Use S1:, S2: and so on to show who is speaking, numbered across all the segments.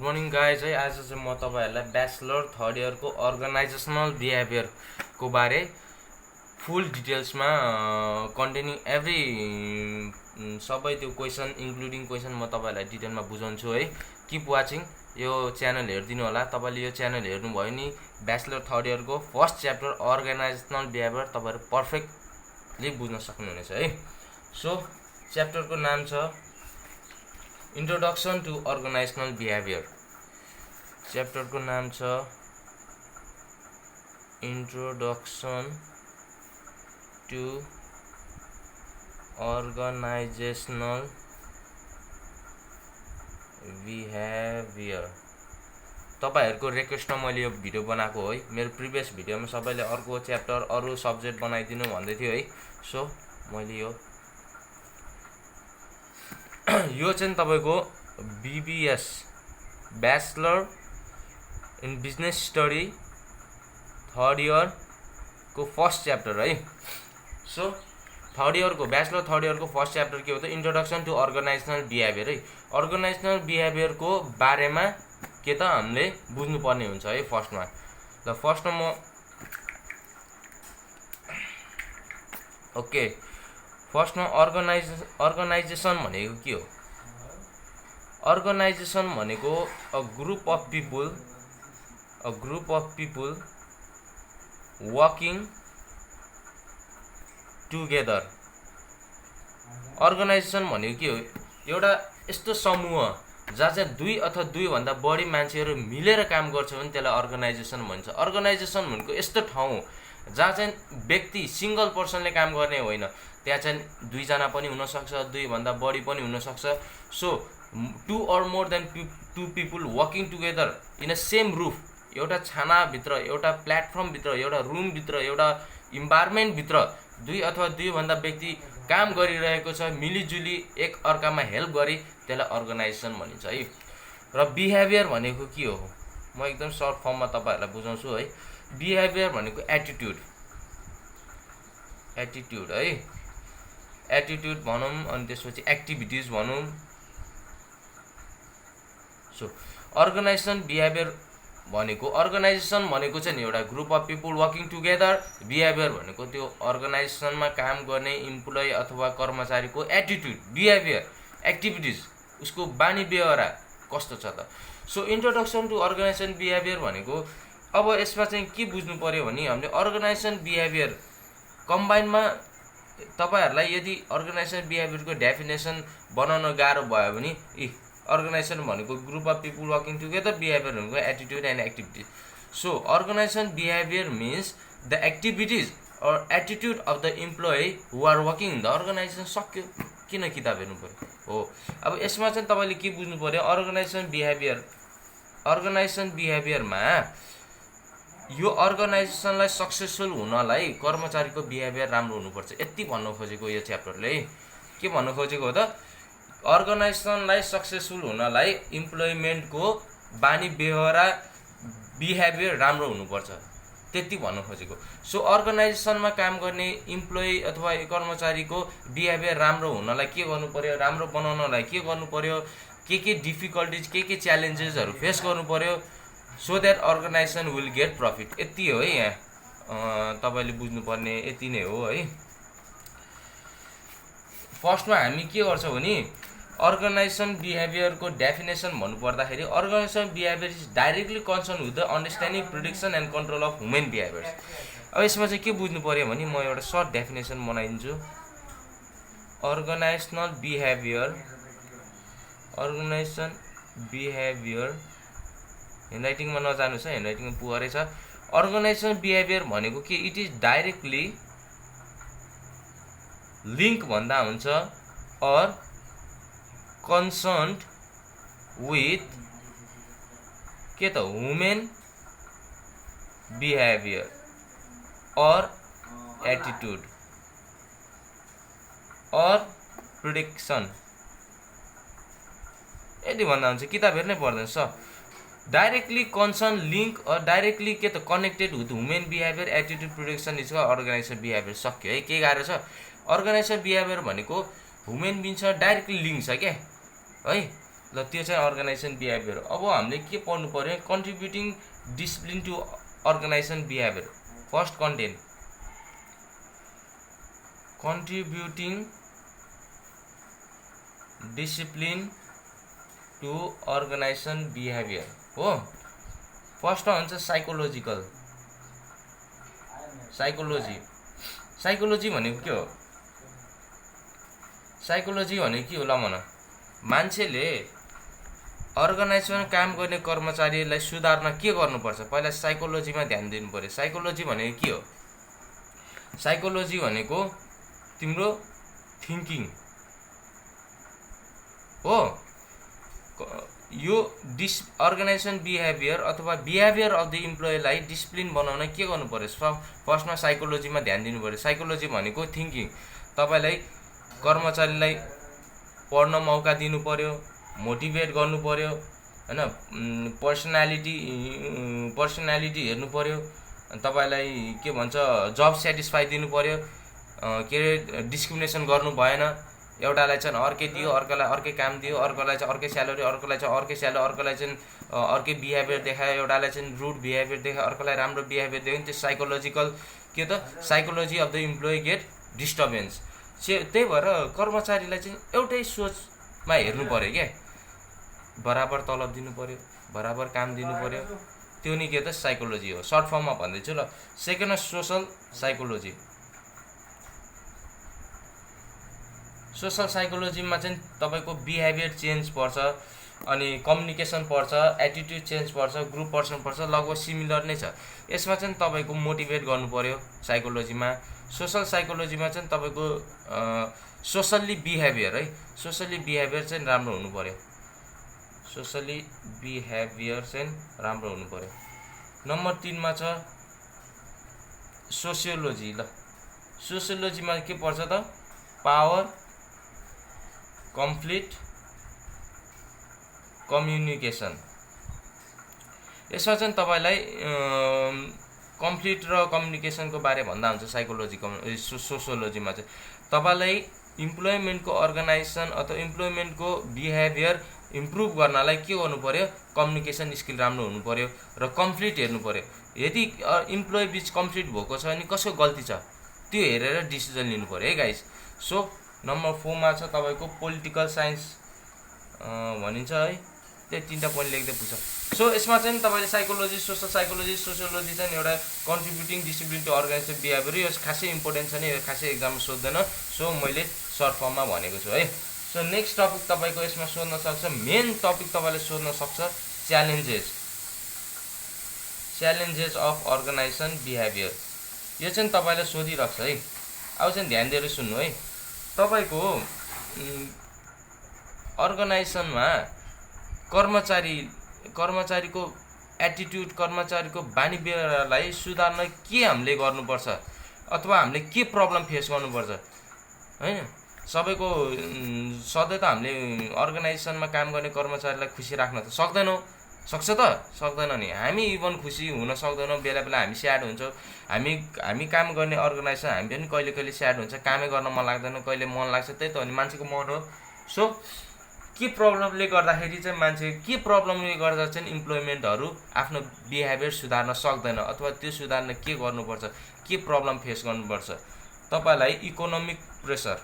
S1: Good morning guys है। आज चाहिँ म तपाईँहरूलाई ब्याचलर थर्ड इयरको अर्गनाइजेसनल बिहेभियरको बारे फुल डिटेल्समा कन्टेनिङ एभ्री सबै त्यो क्वेसन इन्क्लुडिङ क्वेसन म तपाईँहरूलाई डिटेलमा बुझाउँछु है। Keep watching. यो च्यानल हेरिदिनु होला। तपाईँले यो च्यानल हेर्नुभयो नि ब्याचलर थर्ड इयरको फर्स्ट च्याप्टर अर्गनाइजेसनल बिहेभियर तपाईँहरू पर्फेक्टली बुझ्न सक्नुहुनेछ है। सो च्याप्टरको नाम छ Introduction to Organizational Behavior। Chapter को नाम छ Introduction to Organizational Behavior। तपाईहरुको रिक्वेस्टमा मैले यो भिडियो बनाएको हो है। मेरो प्रिभियस भिडियोमा सबैले अर्को च्याप्टर अरु सब्जेक्ट बनाइदिनु भन्दै थियो है। सो मैले यो चाहिँ तपाईको BBS bachelor in business study third year को फर्स्ट च्याप्टर है। सो थर्ड इयर को ब्याचलर थर्ड इयर को फर्स्ट च्याप्टर के हो त इन्ट्रोडक्सन टु अर्गनाइजेसनल बिहेभियर है। अर्गनाइजेसनल बिहेभियर को बारेमा के त हामीले बुझ्नु पर्ने हुन्छ है। फर्स्टमा ल फर्स्टमा म ओके फर्स्टमा अर्गनाइजेसन भनेको के हो? अर्गनाइजेसन भनेको a group of people working together. Organisation भनेको के हो? एउटा यस्तो समूह जहाँ चाहिँ दुई अथवा दुई भन्दा बढी मान्छेहरू मिलेर काम गर्छ भने त्यसलाई अर्गनाइजेसन भन्छ। अर्गनाइजेसन भनेको यस्तो ठाउँ जहाँ चाहिँ व्यक्ति सिंगल पर्सनले काम गर्ने होइन। त्यहाँ चाहिँ दुईजना पनि हुन सक्छ, दुई भन्दा बढी पनि हुन सक्छ। So two or more than two people working together in a same roof, एउटा छाना भित्र, एउटा प्लेटफर्म भित्र, एउटा रुम भित्र, एउटा इन्भाइरोमेन्ट भित्र दुई अथवा दुई भन्दा व्यक्ति काम गरिरहेको छ, मिलिजुली एक अर्कामा हेल्प गरी, त्यसलाई अर्गनाइजेसन भनिन्छ है। र बिहेभियर भनेको के हो? म एकदम सर्ट फर्ममा तपाईहरुलाई बुझाउँछु है। बिहेभियर भनेको एटिट्युड है। एटिट्युड भनौं अनि त्यसपछि एक्टिभिटीज भनौं। सो अर्गनाइजेसन बिहेभियर भनेको अर्गनाइजेसन भनेको चाहिँ एउटा group of people working together. Behaviour भनेको त्यो अर्गनाइजेसनमा काम गर्ने इम्प्लोइ अथवा कर्मचारीको एटिट्युड, बिहेभियर, एक्टिभिटीज, उसको बानी व्यवहार कस्तो छ त। So introduction to organisation behaviour भनेको अब यसमा चाहिँ के बुझ्नु पर्यो भने हामीले अर्गनाइजेसन बिहेभियर कम्बाइनमा तपाईहरुलाई यदि अर्गनाइजेसन बिहेभियरको डेफिनेसन बनाउन गाह्रो भयो भने अर्गनाइजेसन भनेको group of people working together, behaviour भनेको attitude and activity. So organization behaviour means the activities और attitude of the employee who are working in the organization. सक्यो, किन किताब हेर्नु पर्यो हो। अब यसमा चाहिँ तपाईले के बुझ्नु पर्यो? अर्गनाइजेसन बिहेभियरमा यो अर्गनाइजेसनलाई सक्सेसफुल हुनलाई कर्मचारीको बिहेभियर राम्रो हुनुपर्छ, यति भन्नु खोजेको यो च्याप्टरले। के भन्नु खोजेको हो त? अर्गनाइजेसनलाई सक्सेसफुल हुनलाई इम्प्लोइमेन्टको बानी व्यवहार बिहेभियर राम्रो हुनुपर्छ, त्यति भन्नु खोजेको। सो अर्गनाइजेसनमा काम गर्ने इम्प्लोइ अथवा कर्मचारीको बिहेभियर राम्रो हुनलाई के गर्नु पर्यो? राम्रो बनाउनलाई के गर्नु पर्यो? के डिफिकल्टिज, के च्यालेन्जेसहरु फेस गर्नु पर्यो so that organisation will get profit. यति हो है यहाँ तपाईले बुझ्नु पर्ने, यति नै हो है। फर्स्टमा हामी के गर्छौं भने अर्गनाइजेसन बिहेभियरको डेफिनेसन भन्नु पर्दाखेरि organisation behaviour is directly concern with the understanding, prediction and control of human behaviours. अब यसमा चाहिँ के बुझ्नु पर्यो भने म एउटा सर्ट डेफिनेसन बनाइदिन्छु। अर्गनाइजेसन बिहेभियर ह्यान्डराइटिङमा नजानुस् है, ह्यान्डराइटिङमा पुअरै छ। अर्गनाइजेसन बिहेभियर भनेको के? इट इज डाइरेक्टली लिंक भन्दा हुन्छ और कन्सर्न्ड विथ के त human behaviour or attitude or prediction, यदि भन्दा हुन्छ। किताब हेर्नै पर्दैन स। Directly concern, link or directly के त connected with human behaviour, attitude, prediction is organisation behaviour. सक्यो है, के गाह्रो छ? अर्गनाइजेसन बिहेभियर भनेको ह्युमन बिङसँग डाइरेक्टली लिंक छ क्या है। ल त्यो चाहिँ अर्गनाइजेसन बिहेभियर। अब हामीले के पढ्नु पर्यो, contributing discipline to organisation behaviour. First content contributing discipline to organisation behaviour हो। फर्स्टमा हुन्छ साइकोलोजिकल। साइकोलोजी भनेको के हो? साइकोलोजी भनेको के हो ल भन। मान्छेले अर्गनाइजेसनमा काम गर्ने कर्मचारीलाई सुधार्न के गर्नुपर्छ, पहिला साइकोलोजीमा ध्यान दिनु पर्यो। साइकोलोजी भनेको के हो? साइकोलोजी भनेको तिम्रो थिङ्किङ हो। यो अर्गनाइजेसन बिहेभियर अथवा बिहेभियर अफ द इम्प्लोइलाई डिसिप्लिन बनाउन के गर्नु पर्यो? फर्स्टमा साइकोलोजीमा ध्यान दिनु पर्यो। साइकोलोजी भनेको थिङ्किङ। तपाईँलाई कर्मचारीलाई पढ्न मौका दिनु पर्यो, मोटिभेट गर्नु पर्यो हैन, पर्सनालिटी हेर्नु पर्यो, तपाईँलाई के भन्छ जब सेटिस्फाई दिनु पर्यो, के अरे डिस्क्रिमिनेसन गर्नु भएन। एउटालाई चाहिँ अर्कै दियो, अर्कोलाई अर्कै काम दियो, अर्कोलाई चाहिँ अर्कै स्यालेरी, अर्कोलाई चाहिँ अर्कै स्यालेरी, अर्कोलाई चाहिँ अर्कै बिहेभियर देखायो, एउटालाई चाहिँ रुड बिहेभियर देखायो, अर्कोलाई राम्रो बिहेभियर देखायो। त्यो साइकोलोजिकल के त psychology of the employee get disturbance. त्यही भएर कर्मचारीलाई चाहिँ एउटै सोचमा हेर्नु पर्यो क्या, बराबर तलब दिनु पर्यो, बराबर काम दिनु पर्यो। त्यो नि के त साइकोलोजी हो। सर्ट फर्ममा भन्दैछु ल। सेकेन्डमा सोसल साइकोलोजी। सोसल साइकोलोजीमा चाहिँ तपाईँको बिहेभियर चेन्ज पर्छ, अनि कम्युनिकेसन पर्छ, एटिट्युड चेन्ज पर्छ, ग्रुप पर्सन पर्छ, लगभग सिमिलर नै छ। यसमा चाहिँ तपाईँको मोटिभेट गर्नु पर्यो साइकोलोजीमा। सोसल साइकोलोजीमा चाहिँ तपाईँको सोसल्ली बिहेभियर है, सोसल्ली बिहेभियर चाहिँ राम्रो हुनु पर्यो। सोसल्ली बिहेभियर चाहिँ राम्रो हुनु पर्यो। नम्बर 3मा छ सोसियोलोजी। ल सोसियोलोजीमा के पर्छ त? Power, conflict, communication. यसमा चाहिँ तपाईँलाई कन्फ्लिक्ट र कम्युनिकेसनको बारे भन्दा हुन्छ सोसियोलोजीमा चाहिँ। तपाईँलाई इम्प्लोइमेन्टको अर्गनाइजेसन अथवा इम्प्लोइमेन्टको बिहेभियर इम्प्रुभ गर्नलाई के गर्नु पर्यो? कम्युनिकेसन स्किल राम्रो हुनु पर्यो र कन्फ्लिक्ट हेर्नु पर्यो। यदि इम्प्लोइ बिच कन्फ्लिक्ट भएको छ अनि कसको गल्ती छ त्यो हेरेर डिसिजन लिनु पर्यो है गाइस। सो नम्बर 4मा छ तपाईँको पोलिटिकल साइन्स भनिन्छ है। त्यो 3टा पोइन्ट लेख्दै पुग्छ। सो यसमा चाहिँ तपाईँले साइकोलोजी, सोसल साइकोलोजी, सोसियोलोजी चाहिँ एउटा contributing discipline to organisation behaviour, यो खासै इम्पोर्टेन्ट छैन, यो खासै एक्जाममा सोध्दैन। सो मैले सर्ट फर्ममा भनेको छु है। सो नेक्स्ट टपिक तपाईँको यसमा सोध्न सक्छ, मेन टपिक तपाईँले सोध्न सक्छ च्यालेन्जेस अफ अर्गनाइजेसन बिहेभियर। यो चाहिँ तपाईँले सोधिरहेको छ है। अब चाहिँ ध्यान दिएर सुन्नु है। तपाईँको अर्गनाइजेसनमा कर्मचारीको एटिट्युड, कर्मचारीको बानी व्यवहारलाई सुधार्न के हामीले गर्नुपर्छ अथवा हामीले के प्रब्लम फेस गर्नुपर्छ हैन। सबैको सधैँ त हामीले अर्गनाइजेसनमा काम गर्ने कर्मचारीलाई खुसी राख्न त सक्दैनौँ। सक्छ त? सक्दैन नि। हामी इभन खुसी हुन सक्दैनौँ। बेला बेला हामी स्याड हुन्छौँ। हामी काम गर्ने अर्गनाइजेसन हामी पनि कहिले कहिले स्याड हुन्छ, कामै गर्न मन लाग्दैन, कहिले मन लाग्छ। त्यही त हो नि, मान्छेको मन हो। सो के प्रब्लमले गर्दाखेरि चाहिँ मान्छे के प्रब्लमले गर्दा चाहिँ इम्प्लोइमेन्टहरू आफ्नो बिहेभियर सुधार्न सक्दैन अथवा त्यो सुधार्न के गर्नुपर्छ, के प्रब्लम फेस गर्नुपर्छ? तपाईँलाई इकोनोमिक प्रेसर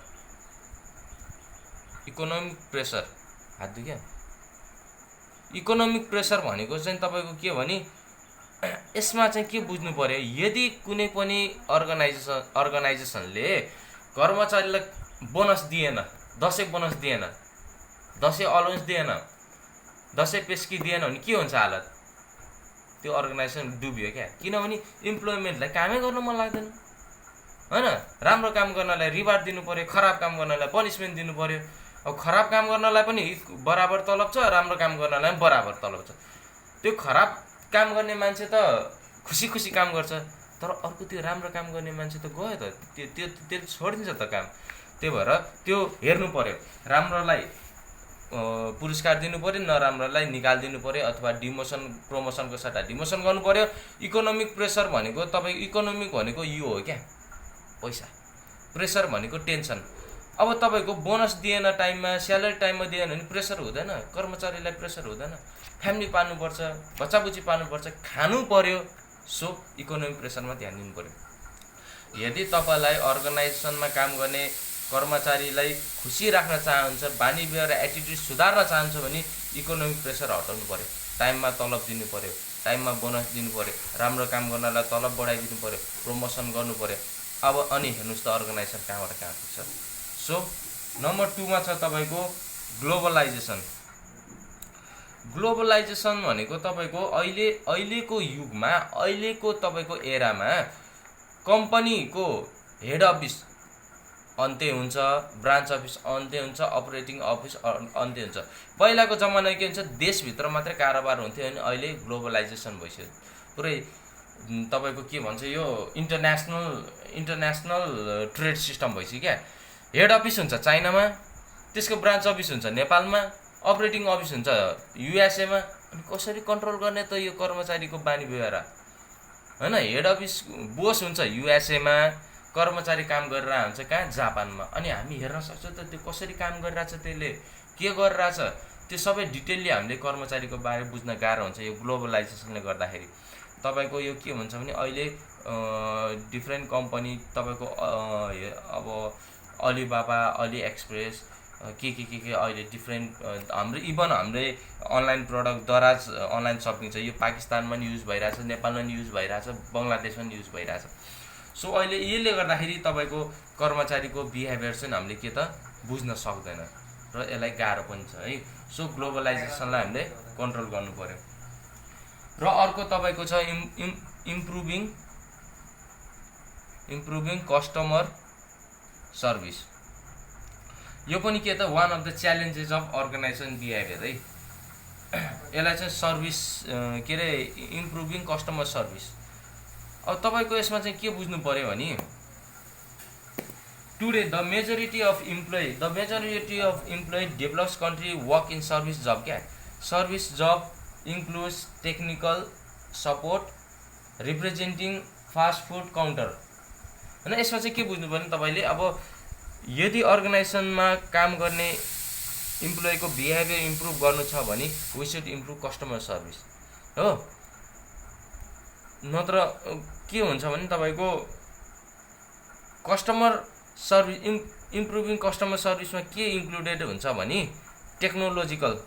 S1: हात दुख्यो। इकोनोमिक प्रेसर भनेको चाहिँ तपाईँको के भने यसमा चाहिँ के बुझ्नु पर्यो? यदि कुनै पनि अर्गनाइजेसनले कर्मचारीलाई बोनस दिएन, दसैँ बोनस दिएन, दसैँ अलाउन्स दिएन, दसैँ पेस्की दिएन भने के हुन्छ हालत? त्यो अर्गनाइजेसन डुब्यो क्या। किनभने इम्प्लोइमेन्टलाई कामै गर्न मन लाग्दैन हैन। राम्रो काम गर्नलाई रिवार्ड दिनु पर्यो, खराब काम गर्नलाई पनिसमेन्ट दिनु पर्यो। अब खराब काम गर्नलाई पनि बराबर तलब छ, राम्रो काम गर्नलाई पनि बराबर तलब छ। त्यो खराब काम गर्ने मान्छे त खुसी खुसी काम गर्छ, तर अर्को त्यो राम्रो काम गर्ने मान्छे त गयो त, त्यो छोडिदिन्छ त काम। त्यही भएर त्यो हेर्नु पर्यो। राम्रोलाई पुरस्कार दिनु पर्यो, नराम्रोलाई निकालिदिनु पर्यो अथवा डिमोसन प्रमोसनको सट्टा डिमोसन गर्नु पर्यो। इकोनोमिक प्रेसर भनेको तपाईँको इकोनोमिक भनेको यो हो क्या, पैसा। प्रेसर भनेको टेन्सन। अब तपाईँको बोनस दिएन टाइममा, स्यालेरी टाइममा दिएन भने प्रेसर हुँदैन, कर्मचारीलाई प्रेसर हुँदैन, फ्यामिली पाल्नुपर्छ, बच्चाबुच्ची पाल्नुपर्छ, खानु पर्यो। सो इकोनोमिक प्रेसरमा ध्यान दिनु पर्यो। यदि तपाईँलाई अर्गनाइजेसनमा काम गर्ने कर्मचारीलाई खुसी राख्न चाहन्छ, बानी व्यवहार एटिट्युड सुधार्न चाहन्छ भने इकोनोमिक प्रेसर हटाउनु पर्यो। टाइममा तलब दिनु पर्यो, टाइममा बोनस दिनु पर्यो, राम्रो काम गर्नलाई तलब बढाइदिनु पर्यो, प्रमोसन गर्नु पर्यो। अब अनि हेर्नुहोस् त अर्गनाइजेसन कहाँबाट कहाँ पुग्छ। सो नम्बर 2 मा छ तपाईँको ग्लोबलाइजेसन। ग्लोबलाइजेसन भनेको तपाईँको अहिलेको युगमा, अहिलेको तपाईँको एरामा कम्पनीको हेड अफिस अन्त्य हुन्छ, ब्रान्च अफिस अन्त्य हुन्छ, अपरेटिङ अफिस अन्त्य हुन्छ। पहिलाको जमाना के हुन्छ, देशभित्र मात्रै कारोबार हुन्थ्यो, अनि अहिले ग्लोबलाइजेसन भइसक्यो। पुरै तपाईँको के भन्छ यो इन्टरनेसनल ट्रेड सिस्टम भइसक्यो क्या। हेड अफिस हुन्छ चाइनामा, त्यसको ब्रान्च अफिस हुन्छ नेपालमा, अपरेटिङ अफिस हुन्छ युएसएमा। अनि कसरी कन्ट्रोल गर्ने त यो कर्मचारीको बानी व्यवहार, होइन? हेड अफिस बोस हुन्छ युएसएमा, कर्मचारी काम गरिरहेको हुन्छ कहाँ, जापानमा। अनि हामी हेर्न सक्छौँ त त्यो कसरी काम गरिरहेछ, त्यसले के गरिरहेछ, त्यो सबै डिटेलली हामीले कर्मचारीको बारे बुझ्न गाह्रो हुन्छ यो ग्लोबलाइजेसनले गर्दाखेरि। तपाईँको यो के भन्छ भने अहिले डिफ्रेन्ट कम्पनी तपाईँको अब अलिबाबा, अली एक्सप्रेस के अहिले डिफ्रेन्ट हाम्रो इभन हाम्रै अनलाइन प्रडक्ट दराज अनलाइन सपिङ छ, यो पाकिस्तानमा पनि युज भइरहेछ, नेपालमा पनि युज भइरहेछ, बङ्गलादेशमा पनि युज भइरहेछ। सो अहिले यसले गर्दाखेरि तपाईँको कर्मचारीको बिहेभियर चाहिँ हामीले के त बुझ्न सक्दैन र यसलाई गाह्रो पनि छ है। सो ग्लोबलाइजेसनलाई हामीले कन्ट्रोल गर्नु पर्यो। र अर्को तपाईँको छ इम्प्रुभिङ कस्टमर सर्भिस। यो पनि के त one of the challenges of organisation behaviour है। यसलाई चाहिँ सर्भिस के अरे इम्प्रुभिङ कस्टमर सर्भिस। अब तपाईँको यसमा चाहिँ के बुझ्नु पर्यो भने today the majority of employee develops country work in service jobs क्या। Service jobs includes technical support, representing fast food counter, होइन? यसमा चाहिँ के बुझ्नु पर्यो तपाईँले, अब यदि अर्गनाइजेसनमा काम गर्ने इम्प्लोइको बिहेभियर इम्प्रुभ गर्नु छ भने we should improve customer service हो। नत्र के हुन्छ भने तपाईँको कस्टमर सर्भिस इम्प्रुभिङ कस्टमर सर्भिसमा के इन्क्लुडेड हुन्छ भने टेक्नोलोजिकल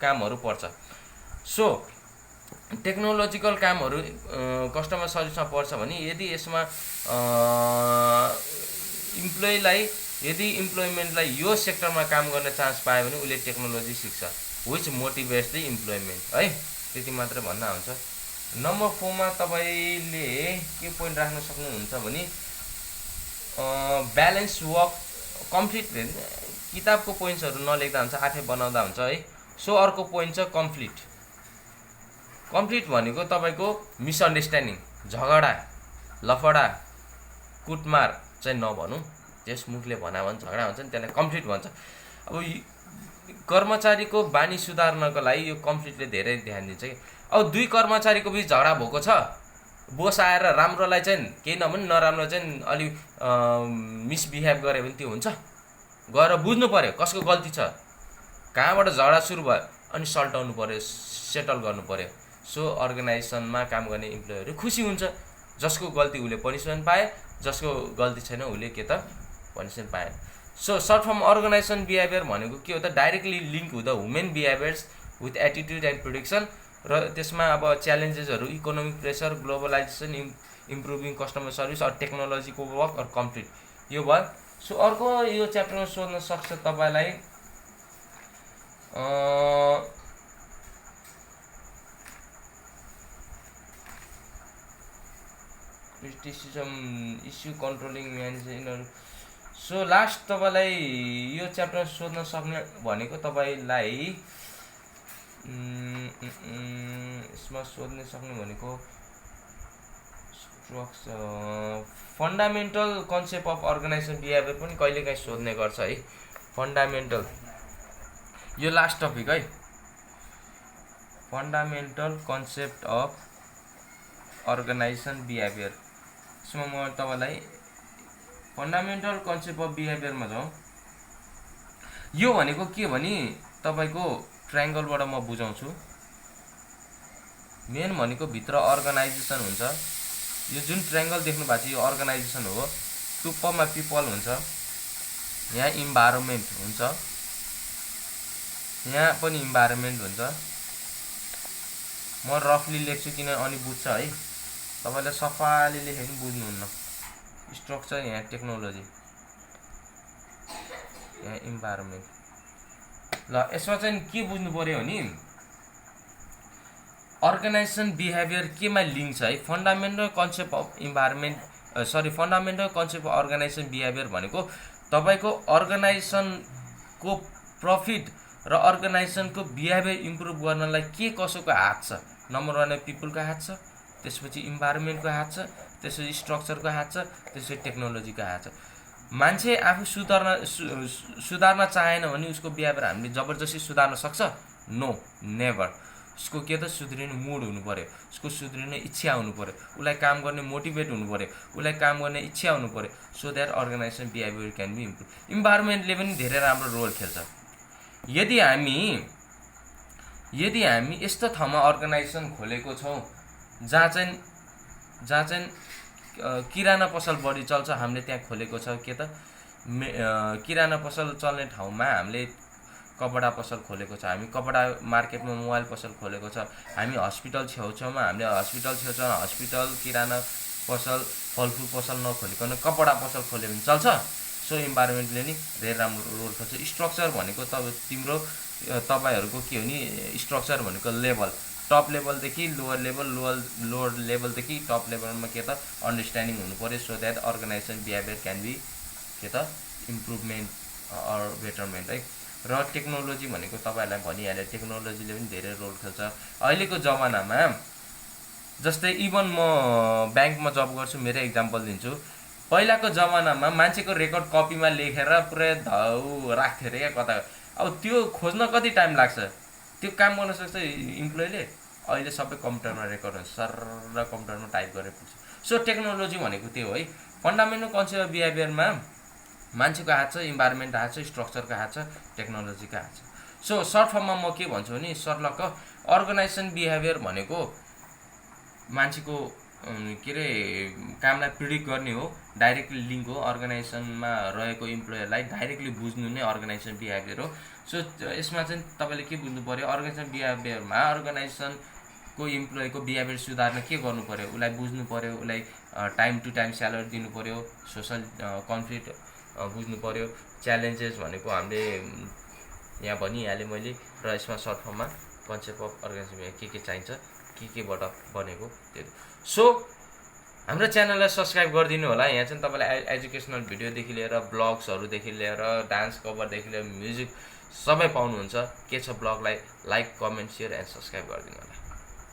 S1: कामहरू पर्छ। सो टेक्नोलोजिकल कामहरू कस्टमर सर्भिसमा पर्छ भने यदि यसमा इम्प्लोइमेन्टलाई यो सेक्टरमा काम गर्ने चान्स पायो भने उसले टेक्नोलोजी सिक्छ, विच मोटिभेट्स द इम्प्लोइमेन्ट है। त्यति मात्र भन्दा हुन्छ। नम्बर 4 मा तपाईँले के पोइन्ट राख्न सक्नुहुन्छ भने ब्यालेन्स वर्क कम्प्लिट। किताबको पोइन्ट्सहरू नलेख्दा हुन्छ, आफै बनाउँदा हुन्छ है। सो अर्को पोइन्ट छ कम्प्लिट भनेको तपाईँको मिसअन्डरस्ट्यान्डिङ, झगडा, लफडा, कुटमार चाहिँ नभनौँ, त्यस मुखले भन्यो भने झगडा हुन्छ नि, त्यसलाई कम्प्लिट भन्छ। अब कर्मचारीको बानी सुधार्नको लागि यो कम्प्लिटले धेरै ध्यान दिन्छ कि। अब 2 कर्मचारीको बिच झगडा भएको छ, बोस आएर राम्रोलाई चाहिँ केही नभने नराम्रो चाहिँ अलि मिसबिहेभ गऱ्यो भने त्यो हुन्छ? गएर बुझ्नु पर्यो कसको गल्ती छ, कहाँबाट झगडा सुरु भयो, अनि सल्टाउनु पर्यो, सेटल गर्नु पर्यो। सो अर्गनाइजेसनमा काम गर्ने इम्प्लोइहरू खुसी हुन्छ, जसको गल्ती उसले पनिसमेन्ट पाए, जसको गल्ती छैन उसले के त पनिसमेन्ट पाएन। So short form organization behaviour भनेको के हो त, directly link with the human behaviours with attitude and prediction. र त्यसमा अब च्यालेन्जेसहरू economic pressure, globalization, improving customer service, or टेक्नोलोजीको वर्क अर कम्प्लिट, यो भयो। सो अर्को यो च्याप्टरमा सोध्न सक्छ तपाईँलाई criticism issue controlling management. So last तपाईँलाई यो च्याप्टरमा सोध्न सक्ने भनेको तपाईँलाई यसमा सोध्न सक्ने भनेको fundamental concept of organisation behaviour पनि कहिलेकाहीँ सोध्ने गर्छ है। फन्डामेन्टल, यो लास्ट टपिक है, fundamental concept of organisation behaviour. यसमा म तपाईलाई फन्डामेन्टल कन्सेप्ट अफ बिहेभियरमा जाउँ। यो भनेको के भने तपाईको ट्रायंगलबाट म बुझाउँछु। मेन भनेको भित्र अर्गनाइजेसन हुन्छ। यो जुन ट्रायंगल देख्नु भएको छ यो अर्गनाइजेसन हो। टुप्पोमा पिपल हुन्छ, यहाँ इन्भाइरोमेन्ट हुन्छ, यहाँ पनि इन्भाइरोमेन्ट हुन्छ। म रफली लेख्छु किन अनि बुझ्छ है। तपाईले सफाले लेखे पनि बुझ्नुहुन्न। स्ट्रक्चर यहाँ टेक्नोलोजी, यहाँ इन्भाइरोमेन्ट। ल यसमा चाहिँ के बुझ्नु पर्यो भने अर्गनाइजेसन बिहेभियर केमा लिङ्क छ है। Fundamental concept of environment fundamental concept of organisation behaviour भनेको तपाईको अर्गनाइजेसनको प्रफिट र अर्गनाइजेसनको बिहेभियर इम्प्रुभ गर्नलाई के कसोको हात छ। नम्बर 1 पिपलको हात छ, त्यसपछि इन्भाइरोमेन्टको हात छ, त्यसपछि स्ट्रक्चरको हात छ, त्यसपछि टेक्नोलोजीको हात छ। मान्छे आफू सुधार्न चाहेन भने उसको बिहेभियर हामीले जबरजस्ती सुधार्न सक्छ? No, never. उसको के त सुध्रिने मुड हुनु पर्यो, उसको सुध्रिने इच्छा हुनु पर्यो, उसलाई काम गर्ने मोटिभेट हुनु पर्यो, उसलाई काम गर्ने इच्छा हुनु पर्यो। So that organisation behaviour can be improve. इन्भाइरोमेन्टले पनि धेरै राम्रो रोल खेल्छ। यदि हामी यस्तो ठाउँमा अर्गनाइजेसन खोलेको छौँ जहाँ चाहिँ किराना पसल बढी चल्छ, हामीले त्यहाँ खोलेको छ के त किराना पसल चल्ने ठाउँमा हामीले कपडा पसल खोलेको छ, हामी कपडा मार्केटमा मोबाइल पसल खोलेको छ, हामी हस्पिटल छेउछाउमा हामीले हस्पिटल छेउछाउमा हस्पिटल किराना पसल फलफुल पसल नखोलिकन कपडा पसल खोल्यो भने चल्छ। सो इन्भाइरोमेन्टले नि धेरै राम्रो रोल खेल्छ। स्ट्रक्चर भनेको तपाईहरुको के हो नि स्ट्रक्चर भनेको लेभल, टप लेभलदेखि लोअर लेभलदेखि टप लेभलमा के त अन्डरस्ट्यान्डिङ हुनु पर्यो। So that organisation behaviour can be के त इम्प्रुभमेन्ट अर बेटरमेन्ट है। र टेक्नोलोजी भनेको तपाईहरुलाई भनिहाले टेक्नोलोजीले पनि धेरै रोल खेल्छ। अहिलेको जमानामा जस्तै इभन म ब्याङ्कमा जब गर्छु, मेरो एक्जाम्पल दिन्छु। पहिलाको जमानामा मान्छेको रेकर्ड कपीमा लेखेर पुरै धाउ राख्थ्यो रे कता। अब त्यो खोज्न कति टाइम लाग्छ? त्यो काम गर्न सक्छ इम्प्लोइले। अहिले सबै कम्प्युटरमा रेकर्ड हुन्छ, सर कम्प्युटरमा टाइप गरेर पुग्छ। सो टेक्नोलोजी भनेको त्यो है। फन्डामेन्टल कन्सेप्ट अफ बिहेभियरमा मान्छेको हात छ, इन्भाइरोमेन्ट हात छ, स्ट्रक्चरको हात छ, टेक्नोलोजीको हात छ। सो सर्ट फर्ममा म के भन्छु भने सर्लक्क अर्गनाइजेसन बिहेभियर भनेको मान्छेको के रे कामलाई प्रिडिक्ट गर्ने हो, डाइरेक्टली लिङ्क हो। अर्गनाइजेसनमा रहेको इम्प्लोयरलाई डाइरेक्टली बुझ्नु नै अर्गनाइजेसन बिहेभियर हो। सो यसमा चाहिँ तपाईले के बुझ्नु पर्यो, अर्गनाइजेसन बिहेभियरमा अर्गनाइजेसनको इम्प्लोयको बिहेभियर सुधार्न के गर्नु पर्यो, उसलाई बुझ्नु पर्यो, उसलाई टाइम टु टाइम स्यालेरी दिनु पर्यो, सोसल कन्फ्लिक्ट बुझ्नु पर्यो, च्यालेन्जेस भनेको हामीले यहाँ भनिहालेँ मैले। र यसमा सर्ट फर्ममा कन्सेप्ट अफ अर्गनाइजेसन के चाहिन्छ, केबाट बनेको त्यो। सो हाम्रो च्यानललाई सब्सक्राइब गरिदिनु होला। यहाँ चाहिँ तपाईलाई एजुकेसनल भिडियोदेखि लिएर ब्लग्सहरूदेखि लिएर डान्स कभरदेखि लिएर म्युजिक सबै पाउनुहुन्छ। के छ ब्लगलाई like, comment, share and subscribe गरिदिनु होला।